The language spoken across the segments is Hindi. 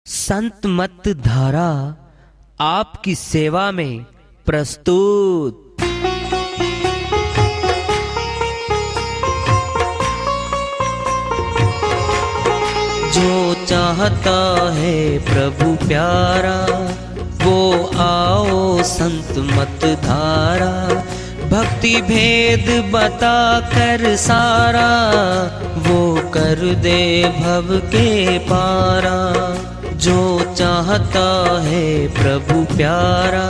संत मत धारा आपकी सेवा में प्रस्तुत। जो चाहता है प्रभु प्यारा वो आओ संत मत धारा। भक्ति भेद बता कर सारा वो कर दे भव के पारा। जो चाहता है प्रभु प्यारा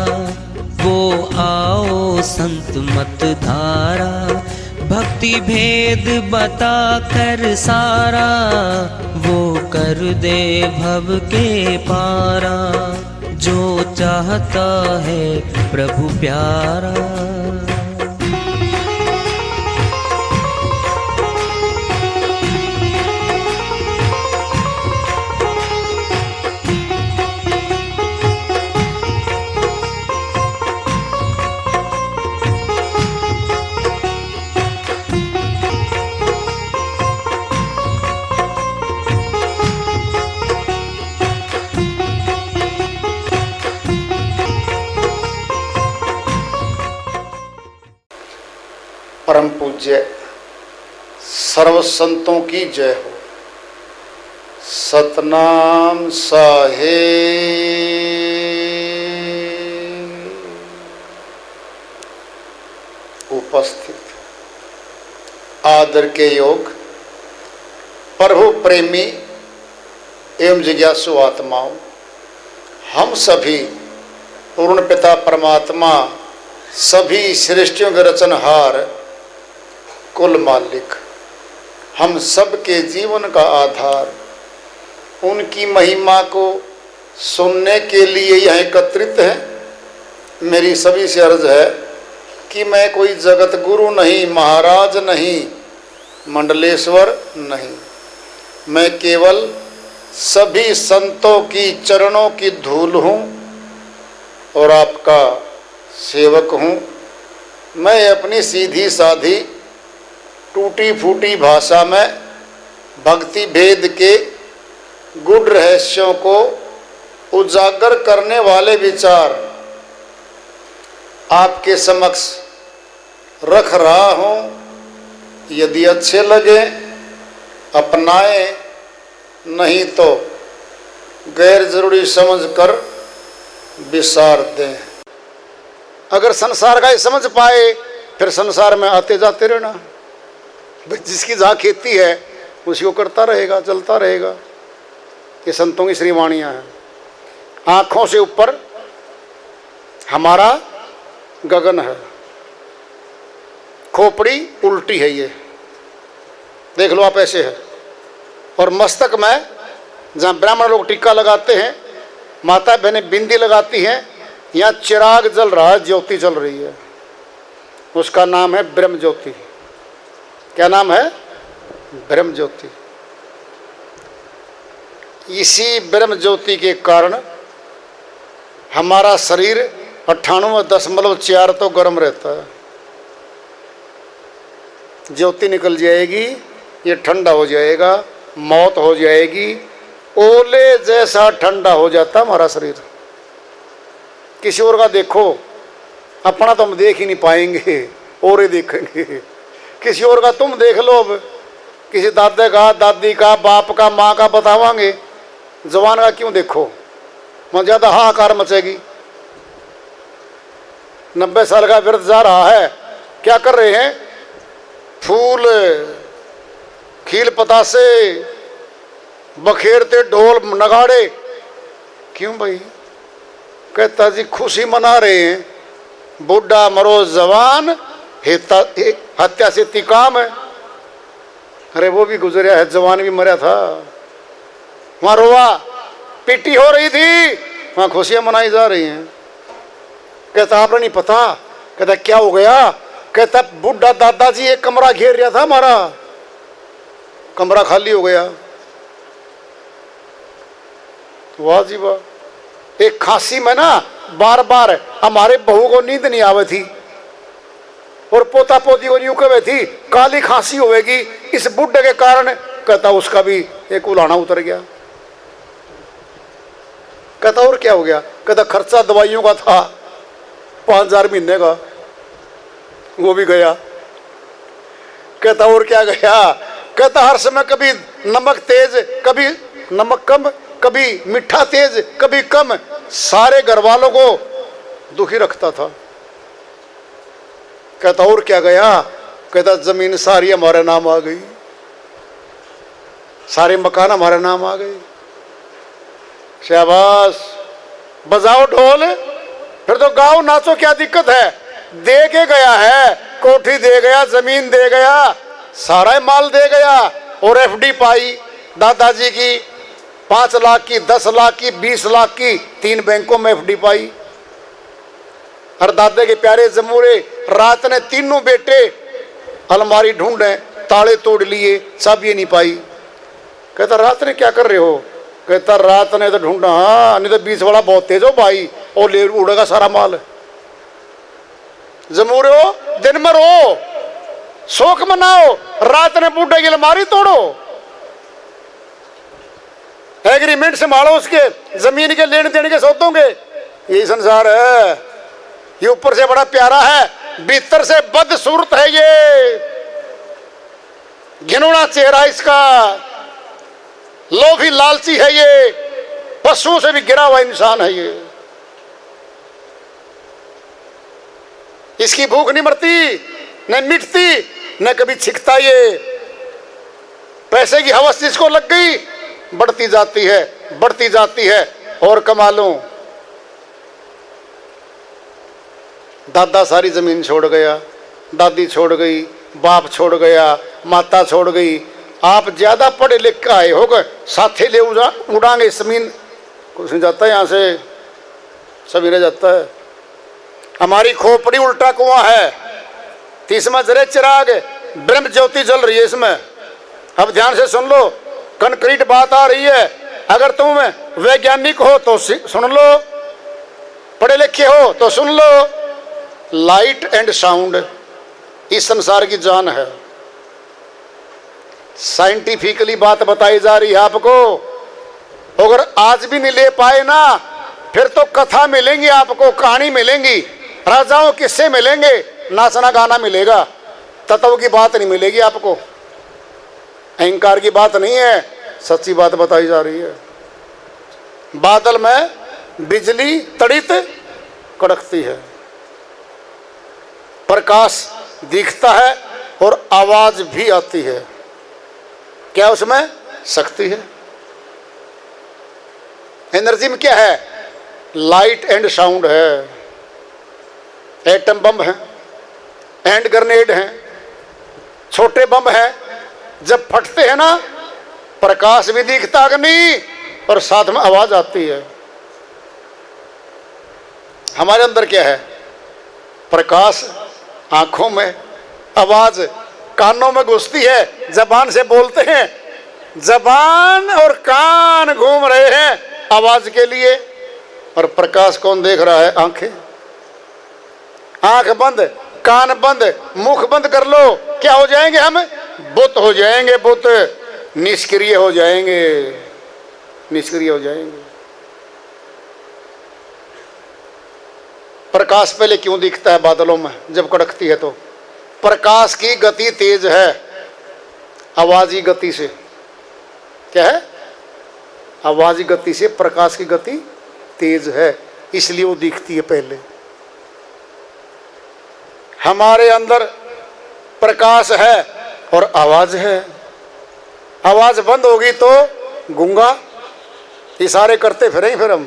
वो आओ संत मत धारा। भक्ति भेद बता कर सारा वो कर दे भव के पारा। जो चाहता है प्रभु प्यारा। परम पूज्य सर्व संतों की जय हो। सतनाम साहेब। उपस्थित आदर के योग प्रभु प्रेमी एवं जिज्ञासु आत्माओं, हम सभी पूर्ण पिता परमात्मा सभी सृष्टियों के रचनहार कुल मालिक, हम सब के जीवन का आधार, उनकी महिमा को सुनने के लिए यहाँ एकत्रित हैं। मेरी सभी से अर्ज है कि मैं कोई जगत गुरु नहीं, महाराज नहीं, मंडलेश्वर नहीं, मैं केवल सभी संतों की चरणों की धूल हूँ और आपका सेवक हूँ। मैं अपनी सीधी साधी टूटी फूटी भाषा में भक्ति भेद के गूढ़ रहस्यों को उजागर करने वाले विचार आपके समक्ष रख रहा हूँ। यदि अच्छे लगे अपनाएं, नहीं तो गैर जरूरी समझकर विसार दें। अगर संसार का ही समझ पाए फिर संसार में आते जाते रहना। जिसकी जहाँ खेती है उसी को करता रहेगा, चलता रहेगा। ये संतों की श्रीवाणियाँ हैं। आँखों से ऊपर हमारा गगन है, खोपड़ी उल्टी है, ये देख लो आप, ऐसे है। और मस्तक में जहाँ ब्राह्मण लोग टीका लगाते हैं, माता बहनें बिंदी लगाती हैं, यहाँ चिराग जल रहा है, ज्योति जल रही है। उसका नाम है ब्रह्म ज्योति। क्या नाम है? ब्रह्म ज्योति। इसी ब्रह्म ज्योति के कारण हमारा शरीर 98.4 तो गर्म रहता है। ज्योति निकल जाएगी, ये ठंडा हो जाएगा, मौत हो जाएगी। ओले जैसा ठंडा हो जाता हमारा शरीर। किसी और का देखो, अपना तो हम देख ही नहीं पाएंगे, और ही देखेंगे। किसी और का तुम देख लो, अब किसी दादे का, दादी का, बाप का, माँ का बतावांगे, जवान का क्यों देखो, वहाँ ज़्यादा हाहाकार मचेगी। 90 साल का वृद्ध जा रहा है, क्या कर रहे हैं? फूल खील पतासे बखेरते, ढोल नगाड़े। क्यों भाई? कहता जी खुशी मना रहे हैं। बूढ़ा मरो जवान, हत्या से इतनी काम है। अरे वो भी गुजरा है, जवान भी मरा था। वहाँ रोआ पीटी हो रही थी, वहाँ खुशियाँ मनाई जा रही हैं। कहता आपने नहीं पता। कहता क्या हो गया? कहता बूढ़ा दादाजी एक कमरा घेर रहा था, हमारा कमरा खाली हो गया। वाह जी वाह। एक खांसी में ना बार बार हमारे बहू को नींद नहीं आवे थी, और पोता पोती को यूं कहे थी काली खांसी होगी इस बुढ़े के कारण। कहता उसका भी एक उलाना उतर गया। कहता और क्या हो गया? कहता खर्चा दवाइयों का था 5,000 महीने का, वो भी गया। कहता और क्या गया? कहता हर समय कभी नमक तेज, कभी नमक कम, कभी मीठा तेज, कभी कम, सारे घर वालों को दुखी रखता था। कहता और क्या गया? कहता जमीन सारी हमारे नाम आ गई, सारे मकान हमारे नाम आ गए। शाबाश, बजाओ ढोल, फिर तो गाओ नाचो, क्या दिक्कत है? दे के गया है, कोठी दे गया, जमीन दे गया, सारा माल दे गया। और एफडी पाई दादाजी की 5 लाख की, 10 लाख की, 20 लाख की, 3 बैंकों में एफडी पाई। और दादे के प्यारे जमूरे, रात ने तीनों बेटे अलमारी ढूंढे, ताले तोड़ लिए, चाबी नहीं पाई। कहता रात ने क्या कर रहे हो? कहता रात ने तो ढूंढा, हाँ, नहीं तो 20 वाला बहुत तेज हो भाई, और ले उड़ेगा सारा माल। जमूरे हो, दिन में रो, शोक मनाओ, रात ने बूढ़े की अलमारी तोड़ो, एग्रीमेंट संभालो, उसके जमीन के लेने देने के सौदों के। यही संसार है, ये ऊपर से बड़ा प्यारा है, भीतर से बदसूरत है ये, घिनौना चेहरा इसका, लोभी लालची है ये, पशुओं से भी गिरा हुआ इंसान है ये। इसकी भूख नहीं मरती, न मिटती, न कभी छिकता ये। पैसे की हवस जिसको लग गई, बढ़ती जाती है, बढ़ती जाती है। और कमा लूं। दादा सारी जमीन छोड़ गया, दादी छोड़ गई, बाप छोड़ गया, माता छोड़ गई। आप ज्यादा पढ़े लिख के आए हो, साथे ले उड़ाएंगे जमीन, कुछ नहीं जाता यहां से, सभी रह जाता है। हमारी खोपड़ी उल्टा कुआं है, तीसरा जरे चिराग, ब्रह्म ज्योति जल रही है इसमें। अब ध्यान से सुन लो, कंक्रीट बात आ रही है। अगर तुम वैज्ञानिक हो तो सुन लो, पढ़े लिखे हो तो सुन लो। लाइट एंड साउंड इस संसार की जान है। साइंटिफिकली बात बताई जा रही है आपको। अगर आज भी नहीं ले पाए ना, फिर तो कथा मिलेंगी आपको, कहानी मिलेंगी, राजाओं किस्से मिलेंगे, नाचना गाना मिलेगा, तत्व की बात नहीं मिलेगी आपको। अहंकार की बात नहीं है, सच्ची बात बताई जा रही है। बादल में बिजली तड़ित कड़कती है, प्रकाश दिखता है और आवाज भी आती है। क्या उसमें शक्ति है? एनर्जी में क्या है? लाइट एंड साउंड है, एटम बम है, हैंड ग्रेनेड है, छोटे बम है। जब फटते हैं ना, प्रकाश भी दिखता अग्नि और साथ में आवाज आती है। हमारे अंदर क्या है? प्रकाश आंखों में, आवाज कानों में घुसती है, जबान से बोलते हैं, जबान और कान घूम रहे हैं आवाज के लिए। और प्रकाश कौन देख रहा है? आंखें। आंख बंद, कान बंद, मुख बंद कर लो, क्या हो जाएंगे हम? बुत हो जाएंगे, बुत, निष्क्रिय हो जाएंगे, निष्क्रिय हो जाएंगे। प्रकाश पहले क्यों दिखता है बादलों में जब कड़कती है? तो प्रकाश की गति तेज है आवाजी गति से। क्या है? आवाजी गति से प्रकाश की गति तेज है, इसलिए वो दिखती है पहले। हमारे अंदर प्रकाश है और आवाज है। आवाज बंद होगी तो गूंगा, इशारे करते फिरेंगे फिर हम।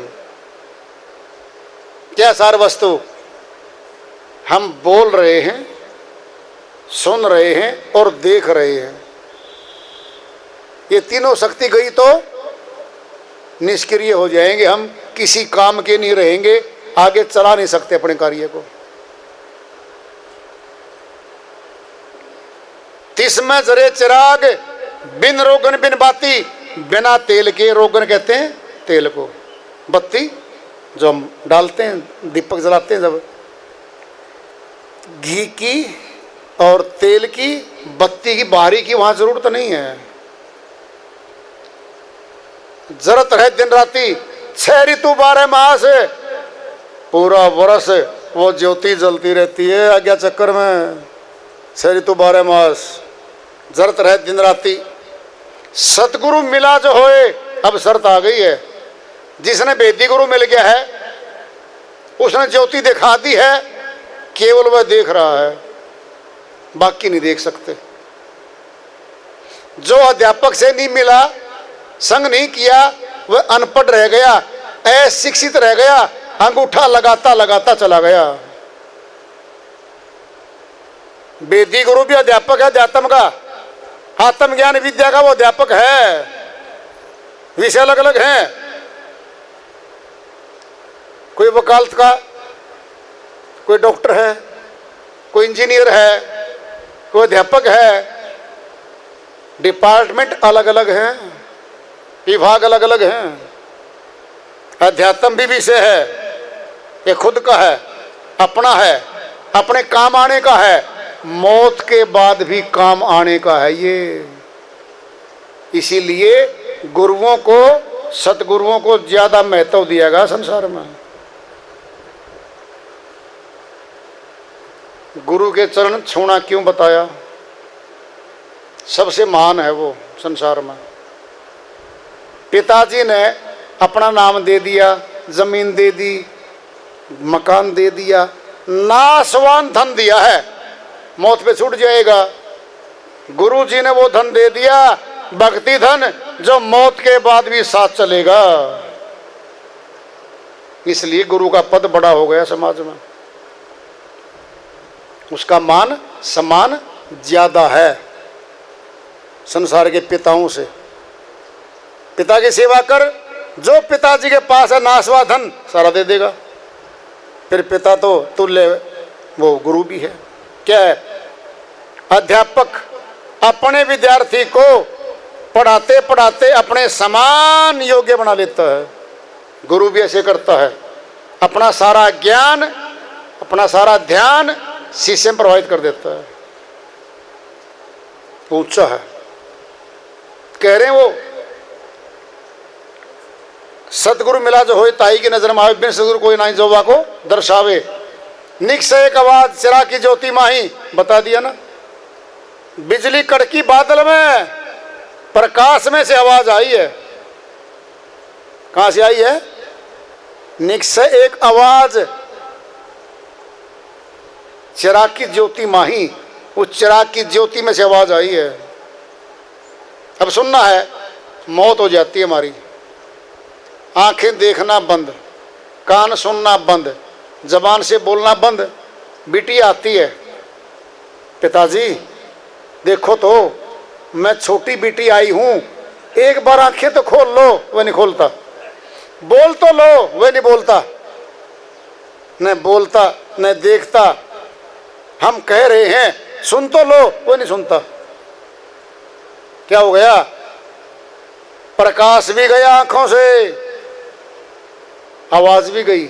क्या सार वस्तु? हम बोल रहे हैं, सुन रहे हैं और देख रहे हैं। ये तीनों शक्ति गई तो निष्क्रिय हो जाएंगे हम, किसी काम के नहीं रहेंगे, आगे चला नहीं सकते अपने कार्य को। तिसमें जरे चिराग, बिन रोगन बिन बाती, बिना तेल के, रोगन कहते हैं तेल को, बत्ती जो हम डालते हैं, दीपक जलाते हैं जब, घी की और तेल की, बत्ती की, बाहरी की वहां जरूरत नहीं है। जरूरत है दिन राती 6 ऋतु 12 मास, पूरा वर्ष वो ज्योति जलती रहती है आज्ञा चक्कर में। 6 ऋतु 12 मास जरत रहे दिन राति। सतगुरु मिला जो होए, अब शर्त आ गई है। जिसने वेदी गुरु मिल गया है उसने ज्योति दिखा दी है, केवल वह देख रहा है, बाकी नहीं देख सकते। जो अध्यापक से नहीं मिला, संग नहीं किया, वह अनपढ़ रह गया, अशिक्षित रह गया, अंगूठा लगाता लगाता चला गया। वेदी गुरु भी अध्यापक है अध्यात्म का, आत्मज्ञान विद्या का वो अध्यापक है, विषय अलग अलग हैं। कोई वकालत का, कोई डॉक्टर है, कोई इंजीनियर है, कोई अध्यापक है। डिपार्टमेंट अलग अलग हैं, विभाग अलग अलग हैं। अध्यात्म भी विषय है, ये खुद का है, अपना है, अपने काम आने का है, मौत के बाद भी काम आने का है ये। इसीलिए गुरुओं को, सतगुरुओं को ज्यादा महत्व दिया गया संसार में। गुरु के चरण छूना क्यों बताया? सबसे महान है वो संसार में। पिताजी ने अपना नाम दे दिया, जमीन दे दी, मकान दे दिया, नाशवान धन दिया है, मौत पे छूट जाएगा। गुरु जी ने वो धन दे दिया, भक्ति धन, जो मौत के बाद भी साथ चलेगा। इसलिए गुरु का पद बड़ा हो गया समाज में, उसका मान सम्मान ज्यादा है संसार के पिताओं से। पिता की सेवा कर, जो पिताजी के पास है नाशवा धन सारा दे देगा। फिर पिता तो तुल्य, वो गुरु भी है। क्या है? अध्यापक अपने विद्यार्थी को पढ़ाते पढ़ाते अपने समान योग्य बना लेता है। गुरु भी ऐसे करता है, अपना सारा ज्ञान, अपना सारा ध्यान शिष्य में प्रभावित कर देता है। ऊंचा है, कह रहे हैं वो, सतगुरु मिला जो होए ताई की नजर में आवे, बिन सतगुरु कोई नहीं जोवा को दर्शावे। निक्स एक आवाज चिरा की ज्योति माही, बता दिया ना। बिजली कड़की बादल में, प्रकाश में से आवाज आई है। कहां से आई है? निक्स एक आवाज, चिराग की ज्योति माही, उस चिराग की ज्योति में से आवाज आई है। अब सुनना है, मौत हो जाती है हमारी, आंखें देखना बंद, कान सुनना बंद, जबान से बोलना बंद। बेटी आती है, पिताजी देखो तो मैं छोटी बेटी आई हूं, एक बार आंखें तो खोल लो। वह नहीं खोलता। बोल तो लो, वह नहीं बोलता। न बोलता न देखता। हम कह रहे हैं सुन तो लो, वो नहीं सुनता। क्या हो गया? प्रकाश भी गया आंखों से, आवाज भी गई।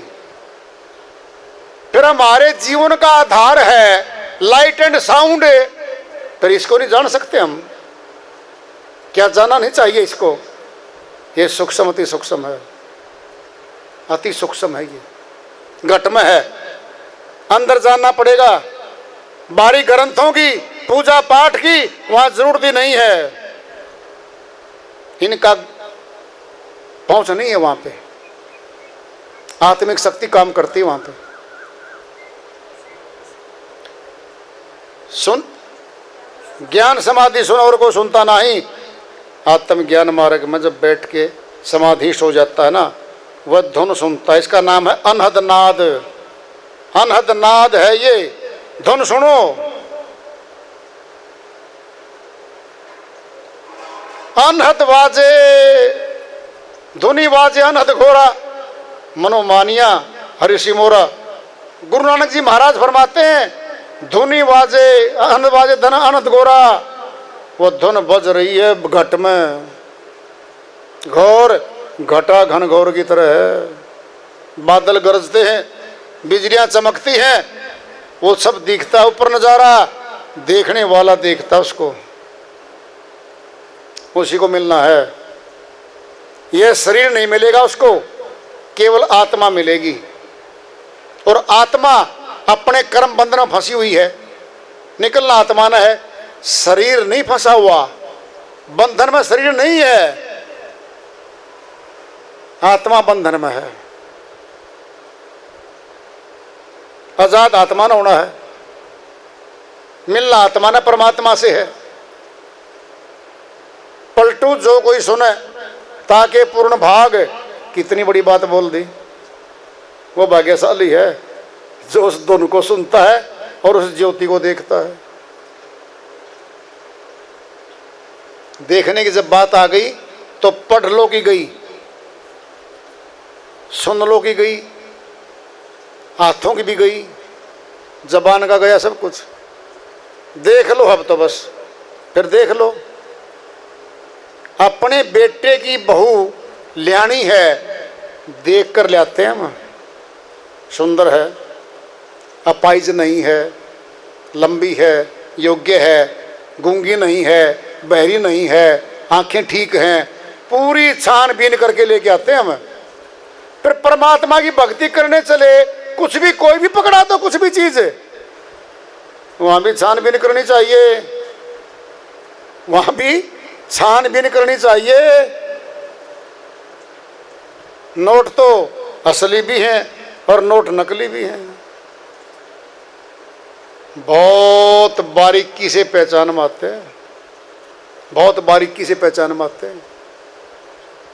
फिर हमारे जीवन का आधार है लाइट एंड साउंड, फिर इसको नहीं जान सकते हम? क्या जाना नहीं चाहिए इसको? ये सूक्ष्म, अति सूक्ष्म है, अति सूक्ष्म है। ये घट में है, अंदर जानना पड़ेगा। बारी ग्रंथों की, पूजा पाठ की वहां जरूरत ही नहीं है, इनका पहुंच नहीं है वहां पे। आत्मिक शक्ति काम करती है वहां पे। सुन, ज्ञान समाधि सुन और को सुनता नहीं। आत्मज्ञान मार्ग में जब बैठ के समाधिष्ट हो जाता है ना, वह धुन सुनता है। इसका नाम है अनहद नाद। अनहद नाद है ये, धुन सुनो। अनहद बाजे, धुनी बाजे अनहद घोड़ा, मनोमानिया हरिषि मोरा। गुरु नानक जी महाराज फरमाते हैं, धुनी बाजे अनहद बाजे धन अनहद घोरा। वो धुन बज रही है घट में, घोर घटा घन घोर की तरह है। बादल गरजते हैं, बिजलियां चमकती हैं, वो सब दिखता है ऊपर नजारा, देखने वाला देखता उसको, उसी को मिलना है। यह शरीर नहीं मिलेगा उसको, केवल आत्मा मिलेगी। और आत्मा अपने कर्म बंधन में फंसी हुई है, निकलना आत्मा न है। शरीर नहीं फंसा हुआ, बंधन में शरीर नहीं है, आत्मा बंधन में है। आजाद आत्मा न होना है, मिलना आत्मा न परमात्मा से है। पलटू जो कोई सुने ताके पूर्ण भाग, कितनी बड़ी बात बोल दी। वो भाग्यशाली है जो उस धुन को सुनता है और उस ज्योति को देखता है। देखने की जब बात आ गई तो पढ़ लो की गई, सुन लो की गई, हाथों की भी गई, जबान का गया सब कुछ। देख लो अब तो बस, फिर देख लो। अपने बेटे की बहू ल्याणी है, देख कर लाते हैं हम। सुंदर है, अपाइज नहीं है, लंबी है, योग्य है, गूंगी नहीं है, बहरी नहीं है, आंखें ठीक हैं, पूरी छानबीन करके लेके आते हैं हम। फिर परमात्मा की भक्ति करने चले, कुछ भी कोई भी पकड़ा दो, कुछ भी चीज है, वहां भी छानबीन करनी चाहिए, वहां भी छानबीन करनी चाहिए। नोट तो असली भी हैं और नोट नकली भी हैं। बहुत बारीकी से पहचान मारते हैं, बहुत बारीकी से पहचान मारते हैं।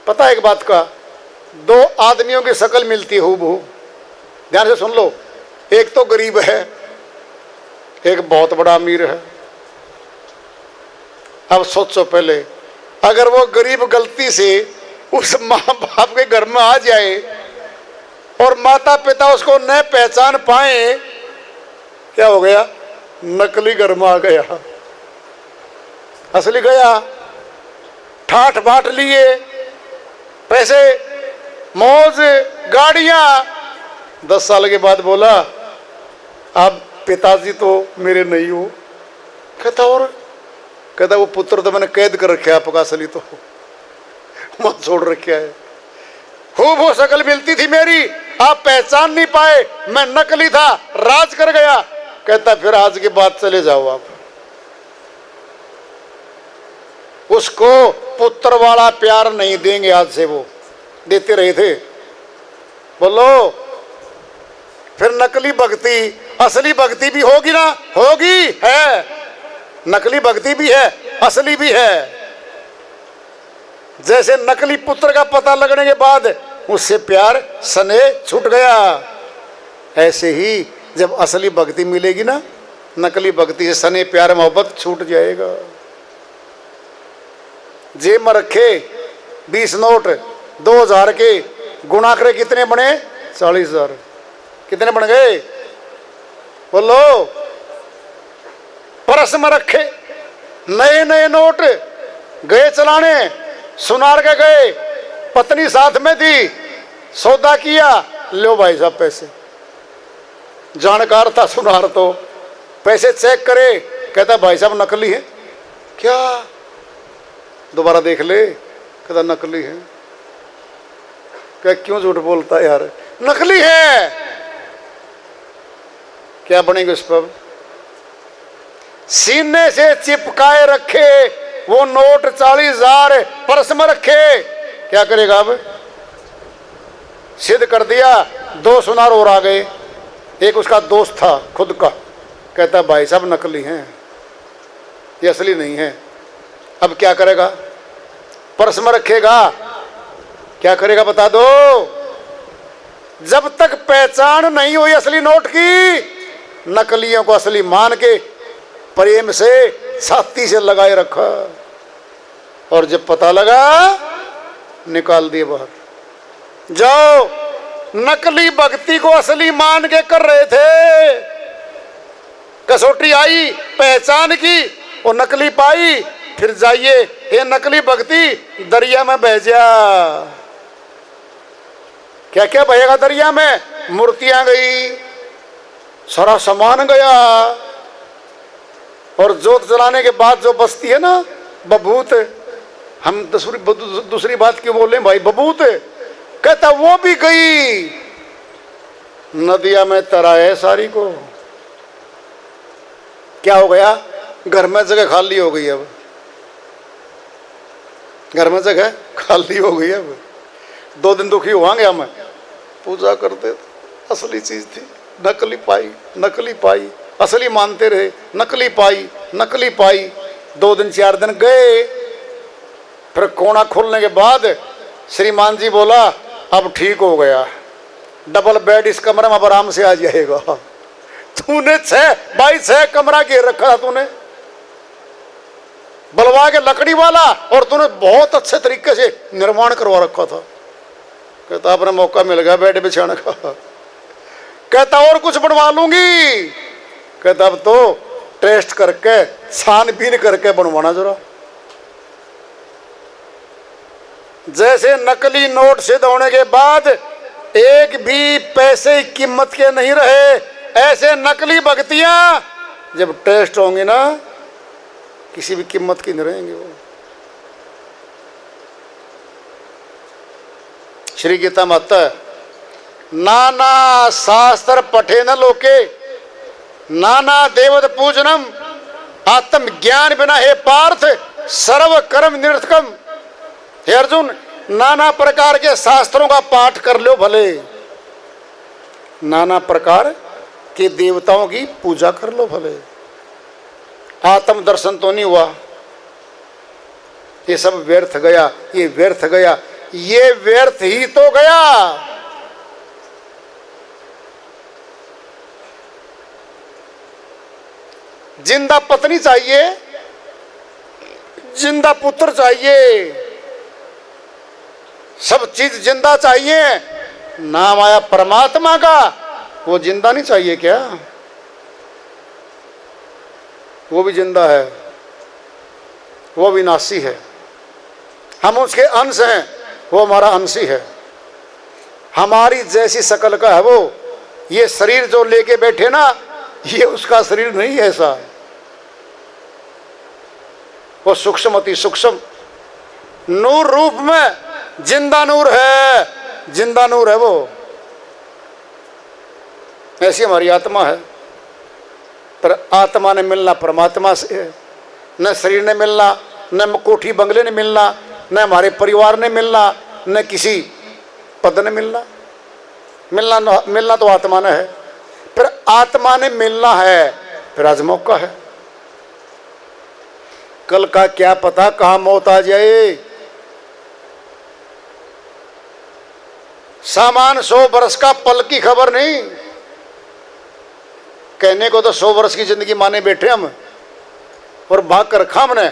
पता है एक बात का, दो आदमियों की शक्ल मिलती है हूबहू, ध्यान से सुन लो। एक तो गरीब है, एक बहुत बड़ा अमीर है। अब सोचो पहले, अगर वो गरीब गलती से उस माँ बाप के घर में आ जाए और माता पिता उसको न पहचान पाए, क्या हो गया? नकली घर में आ गया, असली गया। ठाठ बाट लिए, पैसे, मौज, गाड़ियां। 10 साल के बाद बोला, अब पिताजी तो मेरे नहीं हो। कहता और? कहता वो पुत्र तो मैंने कैद कर रखा है, आपका असली तो मत छोड़ रखा है। खूब वो शक्ल मिलती थी मेरी, आप पहचान नहीं पाए, मैं नकली था, राज कर गया। कहता फिर आज के बाद चले जाओ आप। उसको पुत्र वाला प्यार नहीं देंगे, आज से वो देते रहे थे। बोलो, फिर नकली भक्ति, असली भक्ति भी होगी ना? होगी, है। नकली भक्ति भी है, असली भी है। जैसे नकली पुत्र का पता लगने के बाद उससे प्यार स्नेह छूट गया, ऐसे ही जब असली भक्ति मिलेगी ना, नकली भक्ति से स्नेह प्यार मोहब्बत छूट जाएगा। जेब में रखे 20 नोट 2000 के, गुणा करे कितने बने? 40,000। कितने बन गए? बोलो। पर्स में रखे नए नए नोट, गए चलाने, सुनार के गए, पत्नी साथ में थी, सौदा किया, लो भाई साहब पैसे। जानकार था सुनार तो, पैसे चेक करे, कहता भाई साहब नकली है। क्या? दोबारा देख ले, कहता नकली है। क्या क्यों झूठ बोलता है यार? नकली है। क्या बनेगा उस पर? सीने से चिपकाए रखे वो नोट 40,000 पर्स में रखे, क्या करेगा अब? सिद्ध कर दिया। 2 सुनार और आ गए, एक उसका दोस्त था खुद का, कहता भाई साहब नकली हैं, ये असली नहीं है। अब क्या करेगा? पर्स में रखेगा, क्या करेगा बता दो? जब तक पहचान नहीं हुई असली नोट की, नकलियों को असली मान के प्रेम से छाती से लगाए रखा, और जब पता लगा निकाल दिए बाहर। जाओ, नकली भक्ति को असली मान के कर रहे थे, कसौटी आई, पहचान की, वो नकली पाई, फिर जाइए ये नकली भक्ति दरिया में बह जा। क्या क्या बहेगा दरिया में? मूर्तियां गई, सारा सामान गया, और जोत जलाने के बाद जो बचती है ना बबूत, हम दूसरी बात क्यों बोले भाई? बबूत कहता वो भी गई, नदिया में तराए सारी को। क्या हो गया? घर में जगह खाली हो गई। अब घर में जगह खाली हो गई। अब 2 दिन दुखी होंगे हम। पूजा करते थे, असली चीज थी, नकली पाई, नकली पाई, असली मानते रहे, नकली पाई, नकली पाई। 2 दिन 4 दिन गए, फिर कोना खोलने के बाद श्रीमान जी बोला अब ठीक हो गया, डबल बेड इस कमरे में अब आराम से आ जाएगा। तूने 6x6 कमरा घेर रखा था, तूने बलवा के लकड़ी वाला, और तूने बहुत अच्छे तरीके से निर्माण करवा रखा था। कहता अपने मौका मिल गया बेड बिछाने का। कहता और कुछ बनवा लूंगी। कहता अब तो टेस्ट करके छानबीन करके बनवाना जरा। जैसे नकली नोट सिद्ध होने के बाद एक भी पैसे की कीमत के नहीं रहे, ऐसे नकली भक्तियां जब टेस्ट होंगे ना, किसी भी कीमत की नहीं रहेंगे वो। श्री गीता माता, नाना शास्त्र पठे न लोके, नाना देवत पूजनम, आत्म ज्ञान बिना हे पार्थ सर्व कर्म निरर्थकम। हे अर्जुन, नाना प्रकार के शास्त्रों का पाठ कर लो भले, नाना प्रकार के देवताओं की पूजा कर लो भले, आत्म दर्शन तो नहीं हुआ। ये सब व्यर्थ गया, ये व्यर्थ गया, ये व्यर्थ ही तो गया। जिंदा पत्नी चाहिए, जिंदा पुत्र चाहिए, सब चीज जिंदा चाहिए। नाम आया परमात्मा का, वो जिंदा नहीं चाहिए क्या? वो भी जिंदा है, वो विनाशी है, हम उसके अंश हैं, वो हमारा अंशी है। हमारी जैसी शकल का है वो। ये शरीर जो लेके बैठे ना, ये उसका शरीर नहीं है ऐसा। वो सूक्ष्म अति सूक्ष्म नूर रूप में जिंदा नूर है, जिंदा नूर है वो। ऐसी हमारी आत्मा है। पर आत्मा ने मिलना परमात्मा से है। न शरीर ने मिलना, न कोठी बंगले ने मिलना, न हमारे परिवार ने मिलना, न किसी पद ने मिलना। मिलना तो आत्मा ने है। फिर आत्मा ने मिलना है, फिर आज मौका है। कल का क्या पता कहाँ मौत आ जाए। सामान 100 वर्ष का, पल की खबर नहीं। कहने को तो 100 वर्ष की जिंदगी माने बैठे हम, और भाग कर रखा हमने।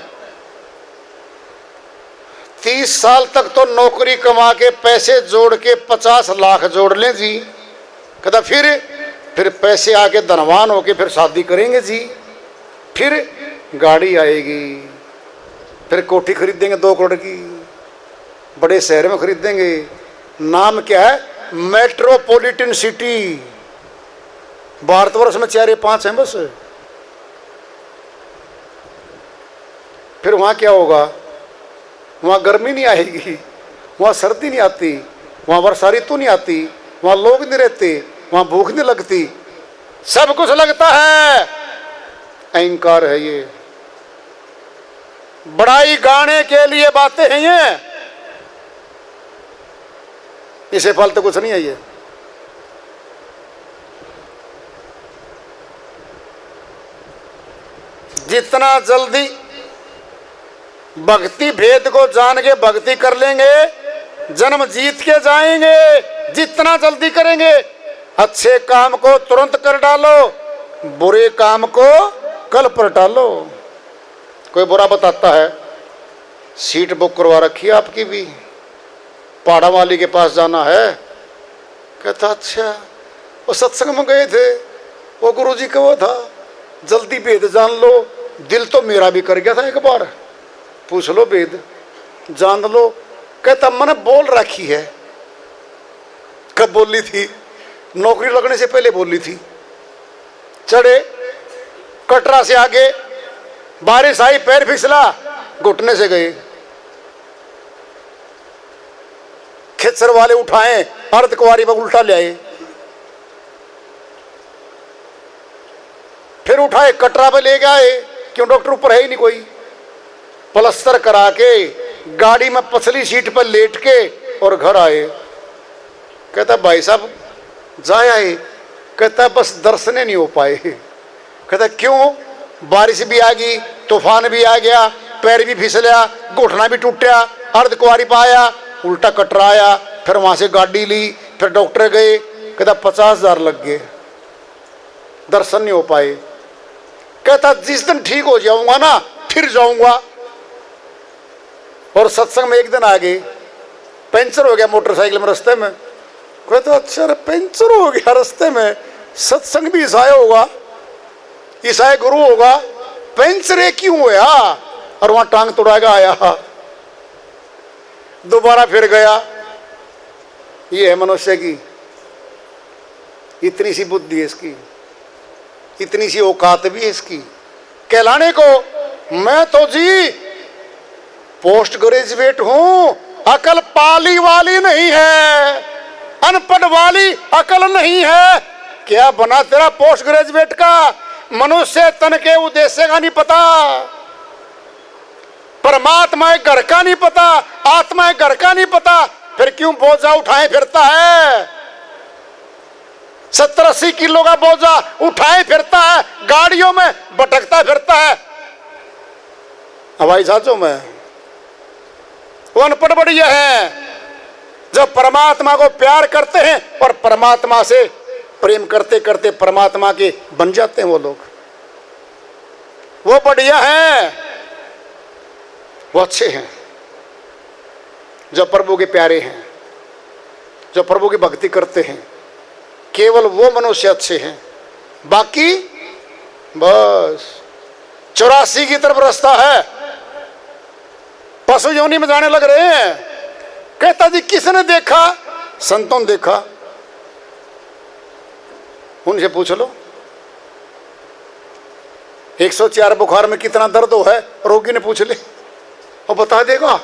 30 साल तक तो नौकरी कमा के पैसे जोड़ के 50 लाख जोड़ लें जी। कहता फिर पैसे आके धनवान होके फिर शादी करेंगे जी, फिर गाड़ी आएगी, फिर कोठी खरीदेंगे 2 करोड़ की, बड़े शहर में खरीदेंगे। नाम क्या है? Metropolitan city. भारतवर्ष में 4-5 हैं बस। फिर वहां क्या होगा? वहां गर्मी नहीं आएगी, वहां सर्दी नहीं आती, वहां वर्षा ऋतु नहीं आती, वहां लोग नहीं रहते, वहां भूख नहीं लगती, सब कुछ लगता है। अहंकार है ये। बड़ाई गाने के लिए बातें हैं ये, इसे फल तो कुछ नहीं है ये। जितना जल्दी भक्ति भेद को जान के भक्ति कर लेंगे, जन्म जीत के जाएंगे। जितना जल्दी करेंगे, अच्छे काम को तुरंत कर डालो, बुरे काम को कल पर टालो। कोई बुरा बताता है, सीट बुक करवा रखी है आपकी भी, पहाड़ा वाली के पास जाना है। कहता अच्छा, वो सत्संग में गए थे, वो गुरुजी का वो था, जल्दी भेद जान लो। दिल तो मेरा भी कर गया था, एक बार पूछ लो भेद जान लो। कहता मैंने बोल रखी है। कब बोली थी? नौकरी लगने से पहले बोली थी। चढ़े कटरा से आगे, बारिश आई, पैर फिसला, घुटने से गए। खेचर वाले उठाए, अर्धकुंवारी पर उल्टा ले आए, फिर उठाए कटरा पे ले गए, क्यों डॉक्टर ऊपर है ही नहीं कोई। प्लास्टर करा के गाड़ी में पसली सीट पर लेट के और घर आए। कहता भाई साहब जाए आए? कहता बस दर्शने नहीं हो पाए। कहता क्यों? बारिश भी आ गई, तूफान भी आ गया, पैर भी फिसला, घुटना भी टूटा, अर्धकुंवारी पाया, उल्टा कटरा आया, फिर वहां से गाड़ी ली, फिर डॉक्टर गए। कहता 50,000 लग गए, दर्शन नहीं हो पाए। कहता जिस दिन ठीक हो जाऊंगा ना फिर जाऊंगा। और सत्संग में एक दिन आ गए, पंचर हो गया मोटरसाइकिल में रास्ते में। कहता अच्छा पंचर हो गया रास्ते में, सत्संग भी ईसाई होगा, ईसाई गुरु होगा, पंचर क्यों हुआ? और वहां टांग तोड़ाएगा आया। दोबारा फिर गया। ये है मनुष्य की इतनी सी बुद्धि है, इसकी इतनी सी औकात भी है इसकी, कहलाने को मैं तो जी पोस्ट ग्रेजुएट हूं, अकल पाली वाली नहीं है, अनपढ़ वाली अकल नहीं है। क्या बना तेरा पोस्ट ग्रेजुएट का? मनुष्य तन के उद्देश्य का नहीं पता, परमात्मा घर का नहीं पता, आत्मा घर का नहीं पता, फिर क्यों बोझा उठाए फिरता है? 70-80 किलो का बोझा उठाए फिरता है, गाड़ियों में भटकता फिरता है, हवाई जहाजों में। वो अनपढ़ बढ़िया है। जब परमात्मा को प्यार करते हैं और परमात्मा से प्रेम करते करते परमात्मा के बन जाते हैं वो लोग, वो बढ़िया हैं, वो अच्छे हैं, जो प्रभु के प्यारे हैं, जो प्रभु की भक्ति करते हैं। केवल वो मनुष्य अच्छे हैं, बाकी बस 84 की तरफ रास्ता है, पशु योनि में जाने लग रहे हैं। कहता जी किसने देखा? संतों ने देखा। उनसे पूछ लो 104 बुखार में कितना दर्द हो है, रोगी ने पूछ ले, वो बता देगा।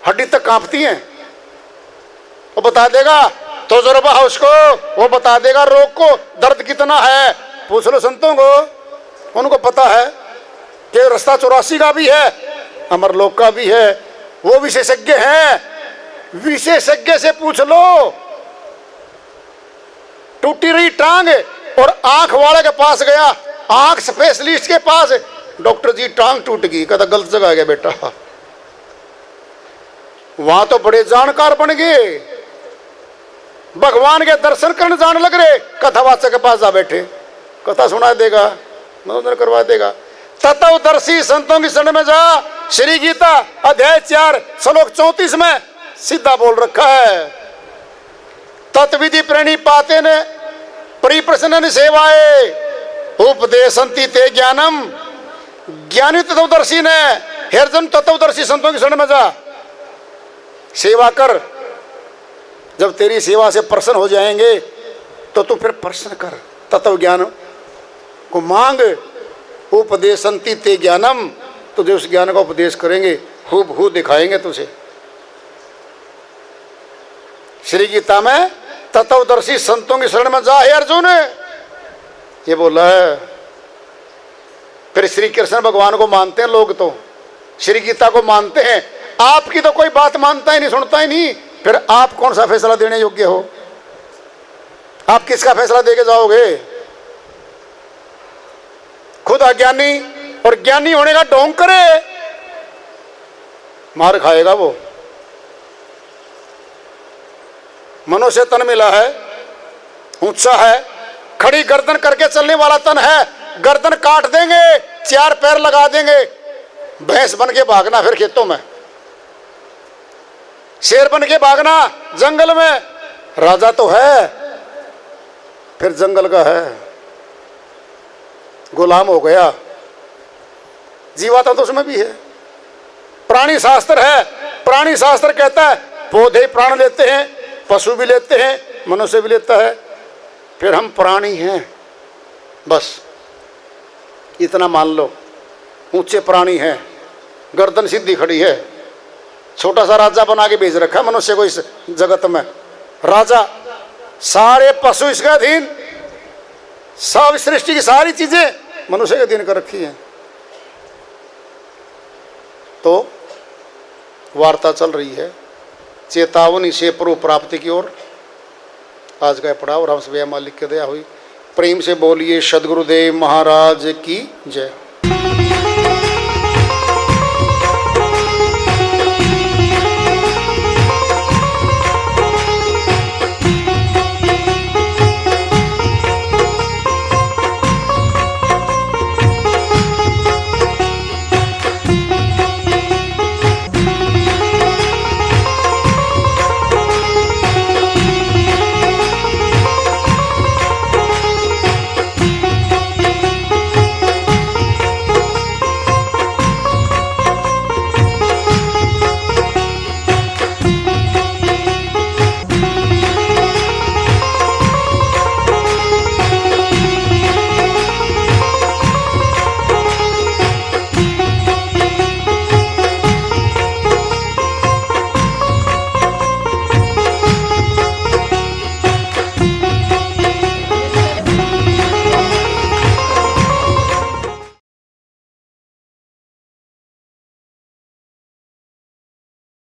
हड्डी तक कांपती है, वो बता देगा। तजुर्बा है उसको, वो बता देगा रोग को दर्द कितना है। पूछ लो संतों को, उनको पता है कि रास्ता 84 का भी है, अमरलोक का भी है, वो विशेषज्ञ हैं। विशेषज्ञ से पूछ लो। टूटी रही टांग और आंख वाले के पास गया, आंख स्पेशलिस्ट के पास, डॉक्टर जी टांग टूट गई। कहता गलत जगह गया बेटा, वहां तो बड़े जानकार बन गए, भगवान के दर्शन करने जाने लग रहे। कथावाचक के पास जा बैठे, कथा सुना देगा, मनोरंजन करवा देगा। तत्वदर्शी संतों की शरण में जा। श्री गीता अध्याय 4 श्लोक 34 में सीधा बोल रखा है, तत्विधि प्रेणी पाते ने परिप्रश्न सेवाए उपदेशंति ते ज्ञानम। ज्ञानी तत्वदर्शी ने, हे अर्जुन तत्वदर्शी संतों की शरण में जा, सेवा कर। जब तेरी सेवा से प्रसन्न हो जाएंगे तो तू फिर प्रश्न कर, तत्व ज्ञान को मांग। उपदेशंति ते ज्ञानम, तुझे उस ज्ञान का उपदेश करेंगे, हूबहू दिखाएंगे तुझे। श्री गीता में तत्वदर्शी संतों की शरण में जा हे अर्जुन, ये बोला है। फिर श्री कृष्ण भगवान को मानते हैं लोग, तो श्री गीता को मानते हैं। आपकी तो कोई बात मानता ही नहीं, सुनता ही नहीं, फिर आप कौन सा फैसला देने योग्य हो? आप किसका फैसला देके जाओगे? खुद अज्ञानी और ज्ञानी होने का ढोंग करे, मार खाएगा वो। मनुष्य तन मिला है, ऊंचा है, खड़ी गर्दन करके चलने वाला तन है। गर्दन काट देंगे, 4 पैर लगा देंगे, भैंस बन के भागना फिर खेतों में, शेर बन के भागना जंगल में। राजा तो है, फिर जंगल का है, गुलाम हो गया। जीवात्मा तो उसमें भी है। प्राणी शास्त्र है, प्राणी शास्त्र कहता है पौधे प्राण लेते हैं, पशु भी लेते हैं, मनुष्य भी लेता है, फिर हम प्राणी हैं, बस इतना मान लो। ऊंचे प्राणी हैं, गर्दन सीधी खड़ी है, छोटा सा राजा बना के भेज रखा मनुष्य को इस जगत में। राजा, सारे पशु इसके अधीन, सब सृष्टि की सारी चीजें मनुष्य के अधीन कर रखी हैं। तो वार्ता चल रही है चेतावनी से प्रभु प्राप्ति की ओर। आज का पढ़ा और हम सब लिख के दिया हुई। प्रेम से बोलिए सदगुरुदेव महाराज की जय।